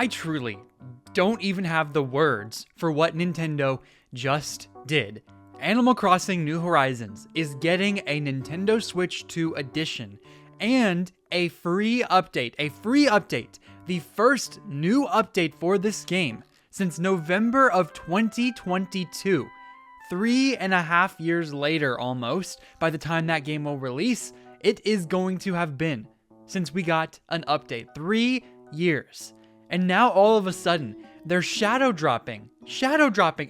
I truly don't even have the words for what Nintendo just did. Animal Crossing New Horizons is getting a Nintendo Switch 2 edition and a free update. The first new update for this game since November of 2022. 3.5 years later, almost, by the time that game will release, it is going to have been since we got an update. 3 years. And now all of a sudden, they're shadow dropping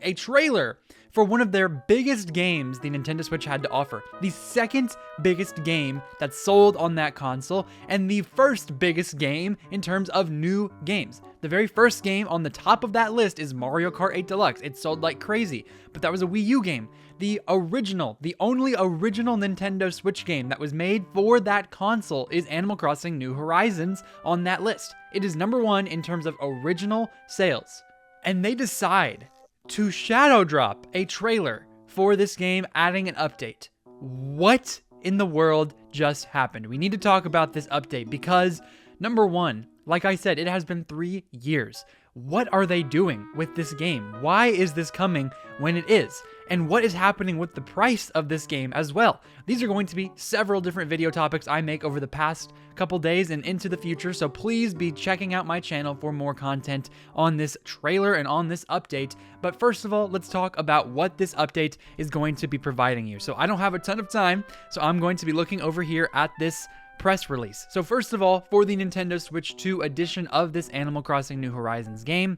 a trailer for one of their biggest games the Nintendo Switch had to offer. The second biggest game that's sold on that console, and the first biggest game in terms of new games. The very first game on the top of that list is Mario Kart 8 Deluxe. It sold like crazy, but that was a Wii U game. The only original Nintendo Switch game that was made for that console is Animal Crossing New Horizons on that list. It is number 1 in terms of original sales. And they decide to shadow drop a trailer for this game, adding an update. What in the world just happened? We need to talk about this update because, number 1, like I said, it has been 3 years. What are they doing with this game? Why is this coming when it is? And what is happening with the price of this game as well? These are going to be several different video topics I make over the past couple days and into the future, so please be checking out my channel for more content on this trailer and on this update. But first of all, let's talk about what this update is going to be providing you. So I don't have a ton of time, so I'm going to be looking over here at this press release. So first of all, for the Nintendo Switch 2 edition of this Animal Crossing New Horizons game,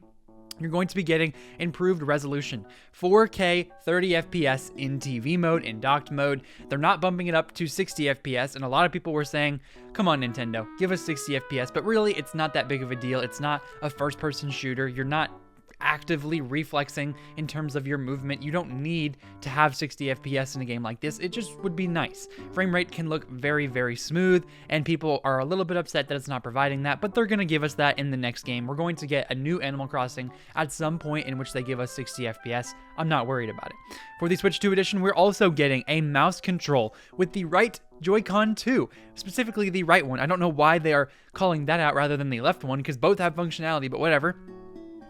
you're going to be getting improved resolution, 4K 30 FPS in TV mode, in docked mode. They're not bumping it up to 60 FPS, and a lot of people were saying, come on Nintendo, give us 60 FPS, but really it's not that big of a deal. It's not a first-person shooter. You're not actively reflexing in terms of your movement. You don't need to have 60 FPS in a game like this. It just would be nice. Frame rate can look very, very smooth, and people are a little bit upset that it's not providing that, but they're going to give us that in the next game. We're going to get a new Animal Crossing at some point in which they give us 60 FPS. I'm not worried about it. For the Switch 2 edition, we're also getting a mouse control with the right Joy-Con 2, specifically the right one. I don't know why they are calling that out rather than the left one, because both have functionality, but whatever.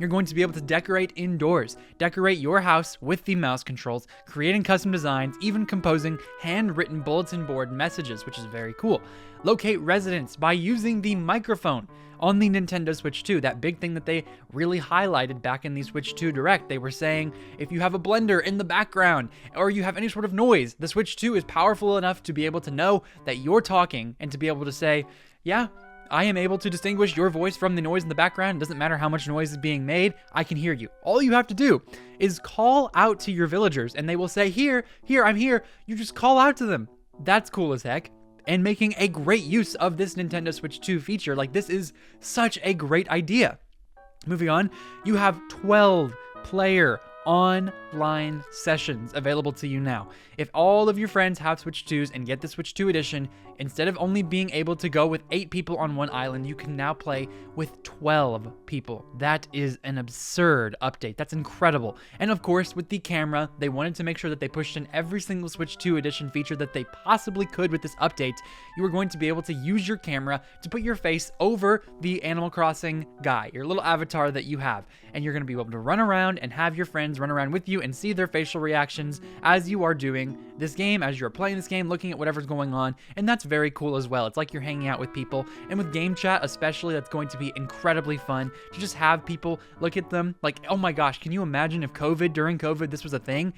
You're going to be able to decorate indoors, decorate your house with the mouse controls, creating custom designs, even composing handwritten bulletin board messages, which is very cool. Locate residents by using the microphone on the Nintendo Switch 2, that big thing that they really highlighted back in the Switch 2 Direct. They were saying if you have a blender in the background or you have any sort of noise, the Switch 2 is powerful enough to be able to know that you're talking and to be able to say, yeah, I am able to distinguish your voice from the noise in the background. It doesn't matter how much noise is being made. I can hear you. All you have to do is call out to your villagers and they will say, here, I'm here. You just call out to them. That's cool as heck. And making a great use of this Nintendo Switch 2 feature. Like, this is such a great idea. Moving on, you have 12 player online sessions available to you now. If all of your friends have Switch 2s and get the Switch 2 edition, instead of only being able to go with 8 people on one island, you can now play with 12 people. That is an absurd update. That's incredible. And of course, with the camera, they wanted to make sure that they pushed in every single Switch 2 edition feature that they possibly could with this update. You are going to be able to use your camera to put your face over the Animal Crossing guy, your little avatar that you have. And you're going to be able to run around and have your friends run around with you and see their facial reactions as you are doing this game, as you're playing this game, looking at whatever's going on. And that's very cool as well. It's like you're hanging out with people, and with game chat especially, that's going to be incredibly fun to just have people look at them like, oh my gosh, can you imagine if during COVID this was a thing?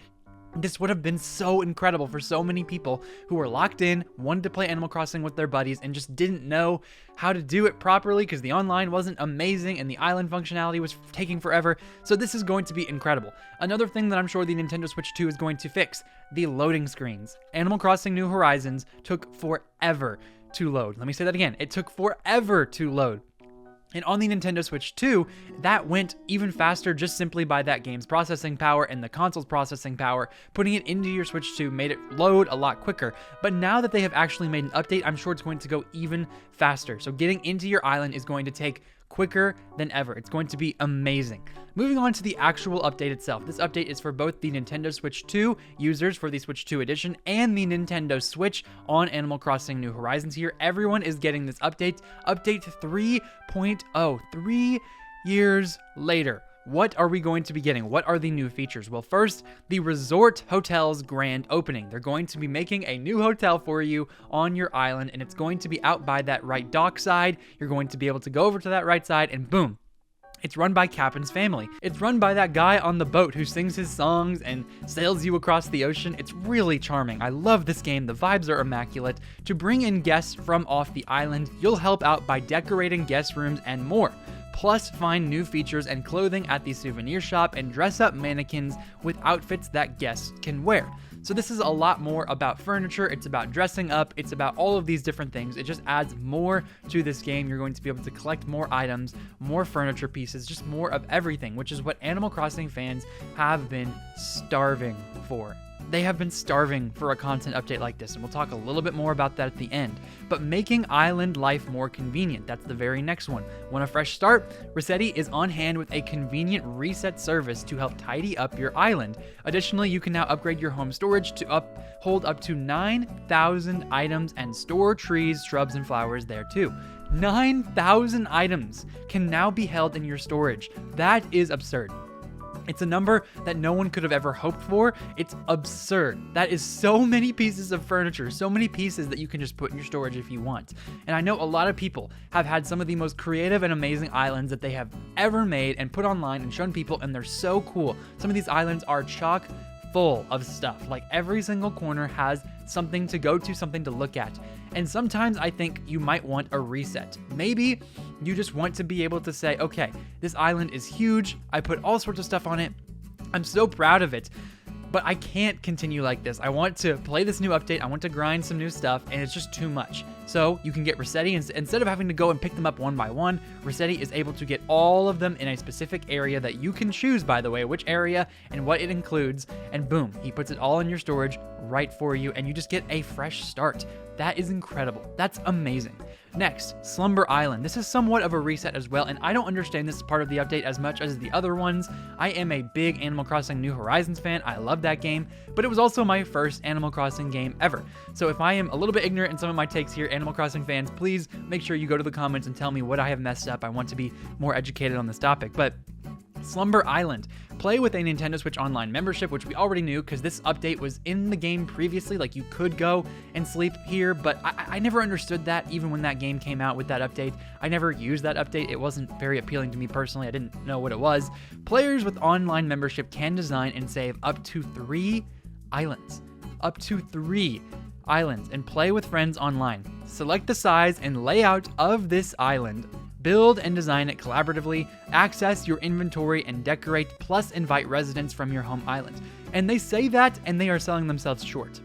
This would have been so incredible for so many people who were locked in, wanted to play Animal Crossing with their buddies, and just didn't know how to do it properly because the online wasn't amazing and the island functionality was taking forever. So this is going to be incredible. Another thing that I'm sure the Nintendo Switch 2 is going to fix, the loading screens. Animal Crossing New Horizons took forever to load. Let me say that again. It took forever to load. And on the Nintendo Switch 2, that went even faster just simply by that game's processing power and the console's processing power. Putting it into your Switch 2 made it load a lot quicker. But now that they have actually made an update, I'm sure it's going to go even faster. So getting into your island is going to take quicker than ever. It's going to be amazing. Moving on to the actual update itself. This update is for both the Nintendo Switch 2 users for the Switch 2 edition and the Nintendo Switch on Animal Crossing New Horizons here. Everyone is getting this update. Update 3.0. 3 years later, what are we going to be getting? What are the new features? Well, first, the Resort Hotel's grand opening. They're going to be making a new hotel for you on your island, and it's going to be out by that right dock side. You're going to be able to go over to that right side, and boom, it's run by Captain's family. It's run by that guy on the boat who sings his songs and sails you across the ocean. It's really charming. I love this game. The vibes are immaculate. To bring in guests from off the island, you'll help out by decorating guest rooms and more. Plus, find new features and clothing at the souvenir shop and dress up mannequins with outfits that guests can wear. So this is a lot more about furniture, it's about dressing up, it's about all of these different things. It just adds more to this game. You're going to be able to collect more items, more furniture pieces, just more of everything, which is what Animal Crossing fans have been starving for. They have been starving for a content update like this, and we'll talk a little bit more about that at the end. But making island life more convenient, that's the very next one. Want a fresh start? Resetti is on hand with a convenient reset service to help tidy up your island. Additionally, you can now upgrade your home storage to hold up to 9,000 items and store trees, shrubs, and flowers there too. 9,000 items can now be held in your storage. That is absurd. It's a number that no one could have ever hoped for. It's absurd. That is so many pieces of furniture, so many pieces that you can just put in your storage if you want. And I know a lot of people have had some of the most creative and amazing islands that they have ever made and put online and shown people, and they're so cool. Some of these islands are chock full of stuff. Like every single corner has something to go to, something to look at. And sometimes I think you might want a reset. Maybe you just want to be able to say, okay, this island is huge. I put all sorts of stuff on it. I'm so proud of it, but I can't continue like this. I want to play this new update. I want to grind some new stuff, and it's just too much. So you can get Resetti, instead of having to go and pick them up one by one, Resetti is able to get all of them in a specific area that you can choose, by the way, which area and what it includes, and boom, he puts it all in your storage right for you, and you just get a fresh start. That is incredible. That's amazing. Next, Slumber Island. This is somewhat of a reset as well, and I don't understand this part of the update as much as the other ones. I am a big Animal Crossing New Horizons fan. I love that game, but it was also my first Animal Crossing game ever. So if I am a little bit ignorant in some of my takes here, Animal Crossing fans, please make sure you go to the comments and tell me what I have messed up. I want to be more educated on this topic, but Slumber Island. Play with a Nintendo Switch Online membership, which we already knew because this update was in the game previously. Like, you could go and sleep here, but I never understood that even when that game came out with that update. I never used that update. It wasn't very appealing to me personally. I didn't know what it was. Players with online membership can design and save up to 3 islands. Up to 3 islands, and play with friends online. Select the size and layout of this island. Build and design it collaboratively, access your inventory and decorate, plus invite residents from your home island. And they say that, and they are selling themselves short.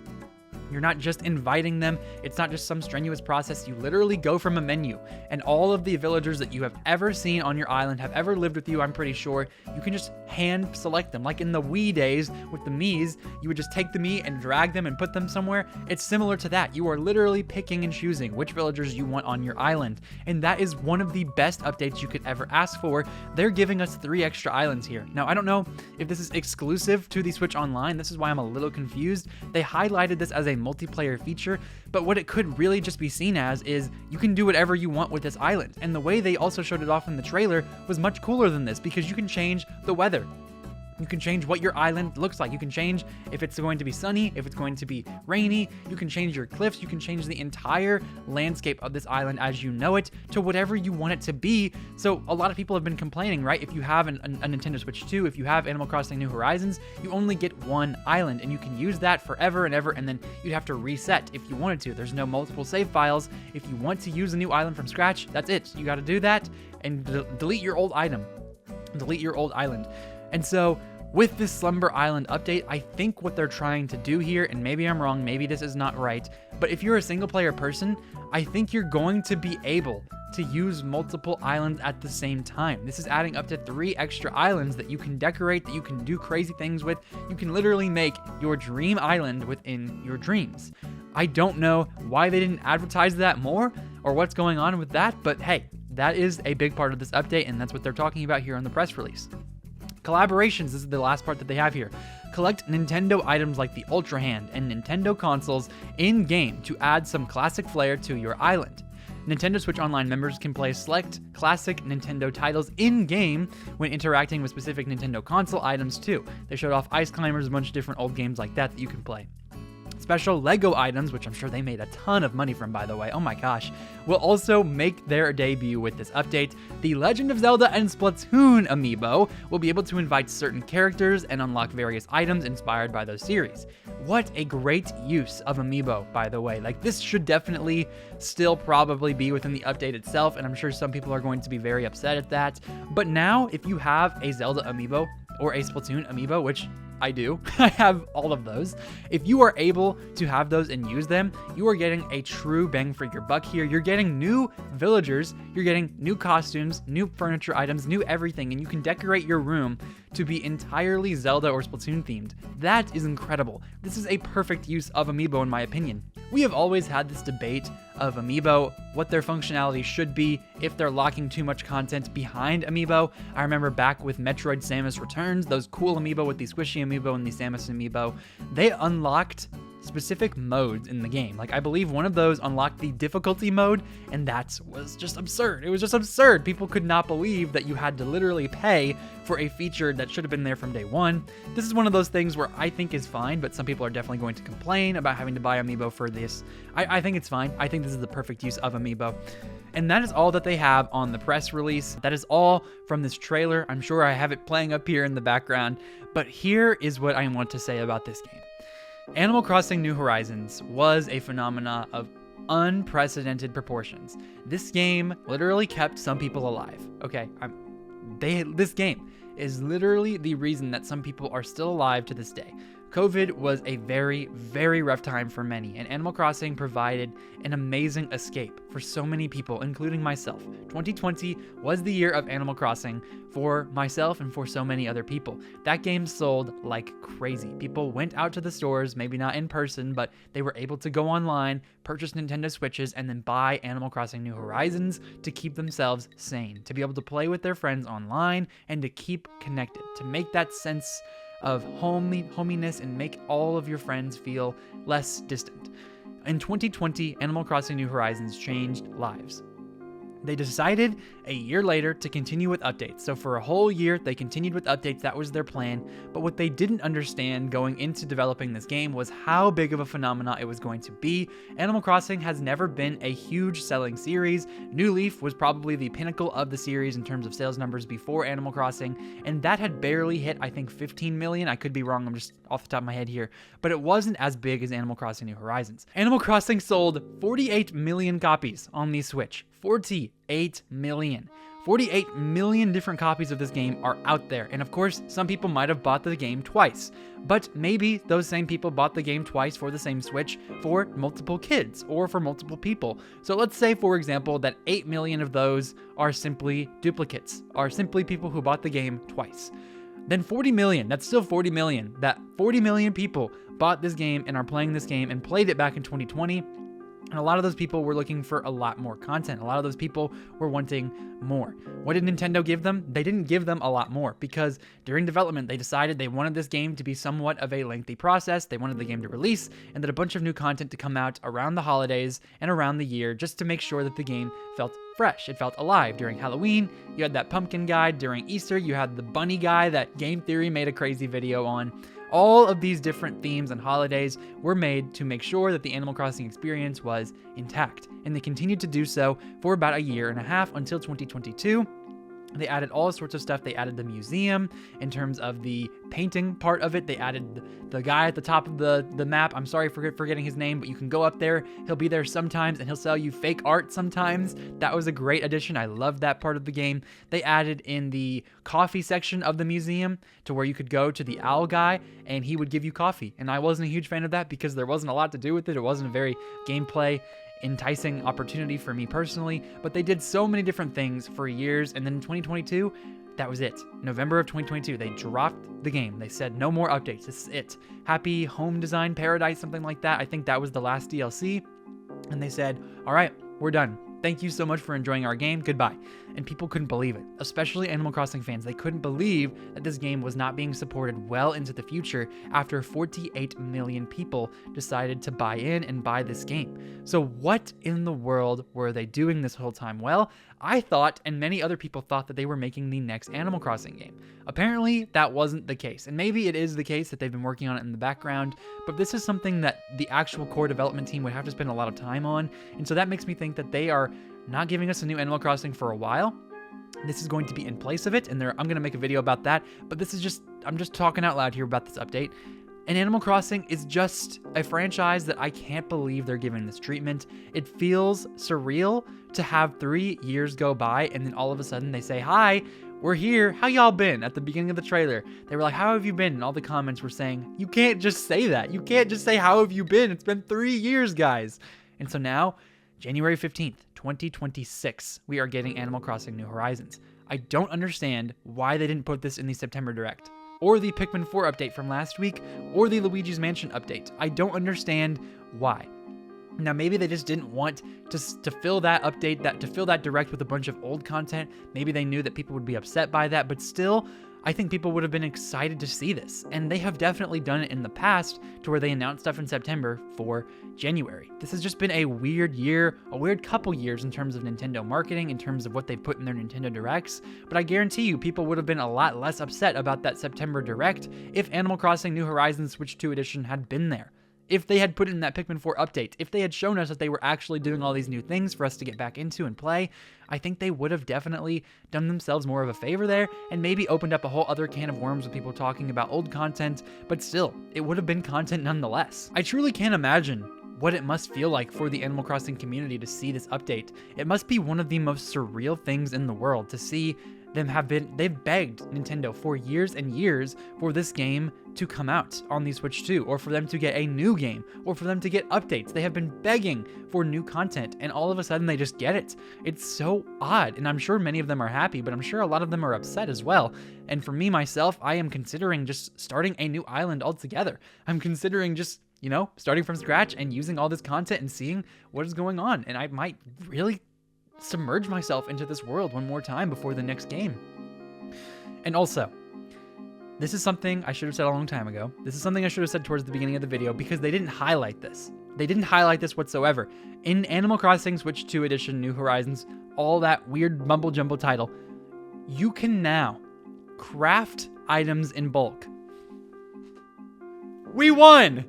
You're not just inviting them. It's not just some strenuous process. You literally go from a menu, and all of the villagers that you have ever seen on your island have ever lived with you, I'm pretty sure. You can just hand select them. Like in the Wii days with the Miis, you would just take the Mii and drag them and put them somewhere. It's similar to that. You are literally picking and choosing which villagers you want on your island. And that is one of the best updates you could ever ask for. They're giving us 3 extra islands here. Now, I don't know if this is exclusive to the Switch Online. This is why I'm a little confused. They highlighted this as a multiplayer feature, but what it could really just be seen as is you can do whatever you want with this island. And the way they also showed it off in the trailer was much cooler than this, because you can change the weather. You can change what your island looks like. You can change if it's going to be sunny, if it's going to be rainy. You can change your cliffs. You can change the entire landscape of this island as you know it to whatever you want it to be. So a lot of people have been complaining, right? If you have a Nintendo Switch 2, if you have Animal Crossing New Horizons, you only get 1 island, and you can use that forever and ever, and then you'd have to reset if you wanted to. There's no multiple save files. If you want to use a new island from scratch, that's it. You got to do that and delete your old item. Delete your old island. And so with this Slumber Island update, I think what they're trying to do here, and maybe I'm wrong, maybe this is not right, but if you're a single player person, I think you're going to be able to use multiple islands at the same time. This is adding up to 3 extra islands that you can decorate, that you can do crazy things with. You can literally make your dream island within your dreams. I don't know why they didn't advertise that more or what's going on with that, but hey, that is a big part of this update, and that's what they're talking about here on the press release. Collaborations, this is the last part that they have here. Collect Nintendo items like the Ultra Hand and Nintendo consoles in-game to add some classic flair to your island. Nintendo Switch Online members can play select classic Nintendo titles in-game when interacting with specific Nintendo console items too. They showed off Ice Climbers, a bunch of different old games like that you can play. Special LEGO items, which I'm sure they made a ton of money from, by the way, oh my gosh, will also make their debut with this update. The Legend of Zelda and Splatoon amiibo will be able to invite certain characters and unlock various items inspired by those series. What a great use of amiibo, by the way. Like, this should definitely still probably be within the update itself, and I'm sure some people are going to be very upset at that. But now, if you have a Zelda amiibo or a Splatoon amiibo, which I do. I have all of those. If you are able to have those and use them, you are getting a true bang for your buck here. You're getting new villagers, you're getting new costumes, new furniture items, new everything, and you can decorate your room to be entirely Zelda or Splatoon themed. That is incredible. This is a perfect use of amiibo in my opinion. We have always had this debate of amiibo, what their functionality should be, if they're locking too much content behind amiibo. I remember back with Metroid Samus Returns, those cool amiibo with the squishy amiibo and the Samus amiibo, they unlocked specific modes in the game. Like, I believe one of those unlocked the difficulty mode, and that was just absurd. It was just absurd. People could not believe that you had to literally pay for a feature that should have been there from day one. This is one of those things where I think is fine, but some people are definitely going to complain about having to buy amiibo for this. I think it's fine. I think this is the perfect use of amiibo. And that is all that they have on the press release. That is all from this trailer. I'm sure I have it playing up here in the background, but here is what I want to say about this game. Animal Crossing New Horizons was a phenomena of unprecedented proportions. This game literally kept some people alive. Okay, this game is literally the reason that some people are still alive to this day. COVID was a very, very rough time for many, and Animal Crossing provided an amazing escape for so many people, including myself. 2020 was the year of Animal Crossing for myself and for so many other people. That game sold like crazy. People went out to the stores, maybe not in person, but they were able to go online, purchase Nintendo Switches, and then buy Animal Crossing New Horizons to keep themselves sane, to be able to play with their friends online, and to keep connected, to make that sense of hominess and make all of your friends feel less distant. In 2020, Animal Crossing New Horizons changed lives. They decided a year later to continue with updates. So for a whole year, they continued with updates. That was their plan. But what they didn't understand going into developing this game was how big of a phenomena it was going to be. Animal Crossing has never been a huge selling series. New Leaf was probably the pinnacle of the series in terms of sales numbers before Animal Crossing, and that had barely hit, I think, 15 million. I could be wrong. I'm just off the top of my head here. But it wasn't as big as Animal Crossing New Horizons. Animal Crossing sold 48 million copies on the Switch. 48 million. 48 million different copies of this game are out there. And of course, some people might have bought the game twice. But maybe those same people bought the game twice for the same Switch for multiple kids or for multiple people. So let's say, for example, that 8 million of those are simply duplicates, are simply people who bought the game twice. Then 40 million, that's still 40 million. That 40 million people bought this game and are playing this game and played it back in 2020. And a lot of those people were looking for a lot more content. A lot of those people were wanting more. What did Nintendo give them? They didn't give them a lot more, because during development, they decided they wanted this game to be somewhat of a lengthy process. They wanted the game to release and that a bunch of new content to come out around the holidays and around the year, just to make sure that the game felt fresh. It felt alive. During Halloween, you had that pumpkin guy. During Easter, you had the bunny guy that Game Theory made a crazy video on. All of these different themes and holidays were made to make sure that the Animal Crossing experience was intact, and they continued to do so for about a year and a half until 2022. They added all sorts of stuff. They added the museum in terms of the painting part of it. They added the guy at the top of the map. I'm sorry for forgetting his name, but you can go up there. He'll be there sometimes, and he'll sell you fake art sometimes. That was a great addition. I love that part of the game. They added in the coffee section of the museum to where you could go to the owl guy, and he would give you coffee. And I wasn't a huge fan of that because there wasn't a lot to do with it. It wasn't a very gameplay enticing opportunity for me personally, but they did so many different things for years, and then in 2022, that was it. November of 2022, they dropped the game. They said no more updates. This is it. Happy Home Design Paradise, something like that. I think that was the last DLC, and they said, all right, we're done. Thank you so much for enjoying our game. Goodbye. And people couldn't believe it, especially Animal Crossing fans. They couldn't believe that this game was not being supported well into the future after 48 million people decided to buy in and buy this game. So what in the world were they doing this whole time? Well, I thought, and many other people thought, that they were making the next Animal Crossing game. Apparently, that wasn't the case. And maybe it is the case that they've been working on it in the background, but this is something that the actual core development team would have to spend a lot of time on. And so that makes me think that they are not giving us a new Animal Crossing for a while. This is going to be in place of it, and I'm going to make a video about that, but I'm just talking out loud here about this update. And Animal Crossing is just a franchise that I can't believe they're giving this treatment. It feels surreal to have 3 years go by, and then all of a sudden they say, "Hi, we're here. How y'all been?" At the beginning of the trailer, they were like, "How have you been?" And all the comments were saying, "You can't just say that. You can't just say, 'How have you been?' It's been 3 years, guys." And so now, January 15th, 2026, we are getting Animal Crossing New Horizons. I don't understand why they didn't put this in the September Direct, or the Pikmin 4 update from last week, or the Luigi's Mansion update. I don't understand why. Now, maybe they just didn't want to fill that update, to fill that Direct with a bunch of old content. Maybe they knew that people would be upset by that, but still, I think people would have been excited to see this. And they have definitely done it in the past to where they announced stuff in September for January. This has just been a weird year, a weird couple years in terms of Nintendo marketing, in terms of what they've put in their Nintendo Directs. But I guarantee you, people would have been a lot less upset about that September Direct if Animal Crossing New Horizons Switch 2 Edition had been there. If they had put in that Pikmin 4 update, if they had shown us that they were actually doing all these new things for us to get back into and play, I think they would have definitely done themselves more of a favor there and maybe opened up a whole other can of worms with people talking about old content, but still, it would have been content nonetheless. I truly can't imagine what it must feel like for the Animal Crossing community to see this update. It must be one of the most surreal things in the world to see they've begged Nintendo for years and years for this game to come out on the Switch 2, or for them to get a new game, or for them to get updates. They have been begging for new content, and all of a sudden they just get it. It's so odd, and I'm sure many of them are happy, but I'm sure a lot of them are upset as well. And for me, myself, I am considering just starting a new island altogether. I'm considering just, starting from scratch and using all this content and seeing what is going on, and I might really submerge myself into this world one more time before the next game. And also, this is something I should have said a long time ago. This is something I should have said towards the beginning of the video because they didn't highlight this. They didn't highlight this whatsoever. In Animal Crossing Switch 2 Edition New Horizons, all that weird mumble jumble title, you can now craft items in bulk. We won!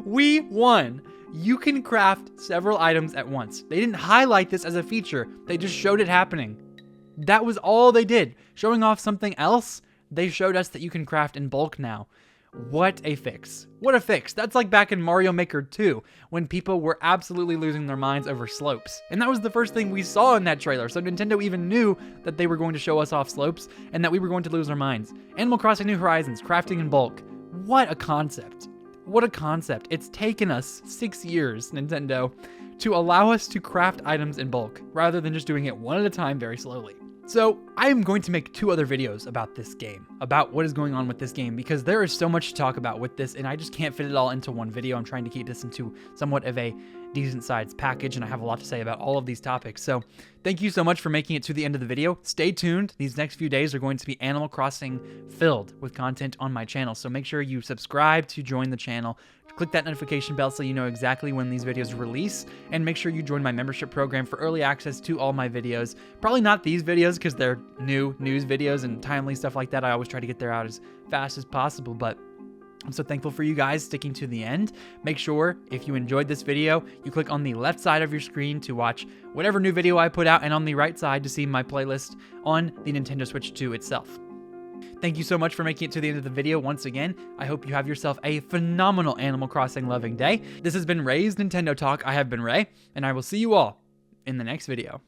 We won! You can craft several items at once. They didn't highlight this as a feature. They just showed it happening. That was all they did. Showing off something else, they showed us that you can craft in bulk now. What a fix. What a fix. That's like back in Mario Maker 2, when people were absolutely losing their minds over slopes. And that was the first thing we saw in that trailer, so Nintendo even knew that they were going to show us off slopes, and that we were going to lose our minds. Animal Crossing New Horizons, crafting in bulk. What a concept. What a concept. It's taken us 6 years, Nintendo, to allow us to craft items in bulk, rather than just doing it one at a time very slowly. So I am going to make 2 other videos about this game, about what is going on with this game, because there is so much to talk about with this, and I just can't fit it all into one video. I'm trying to keep this into somewhat of a decent sized package, and I have a lot to say about all of these topics. So thank you so much for making it to the end of the video. Stay tuned. These next few days are going to be Animal Crossing filled with content on my channel, so make sure you subscribe to join the channel. Click that notification bell so you know exactly when these videos release, and make sure you join my membership program for early access to all my videos. Probably not these videos because they're new news videos and timely stuff like that. I always try to get there out as fast as possible, but I'm so thankful for you guys sticking to the end. Make sure, if you enjoyed this video, you click on the left side of your screen to watch whatever new video I put out, and on the right side to see my playlist on the Nintendo Switch 2 itself. Thank you so much for making it to the end of the video once again. I hope you have yourself a phenomenal Animal Crossing loving day. This has been Ray's Nintendo Talk. I have been Ray, and I will see you all in the next video.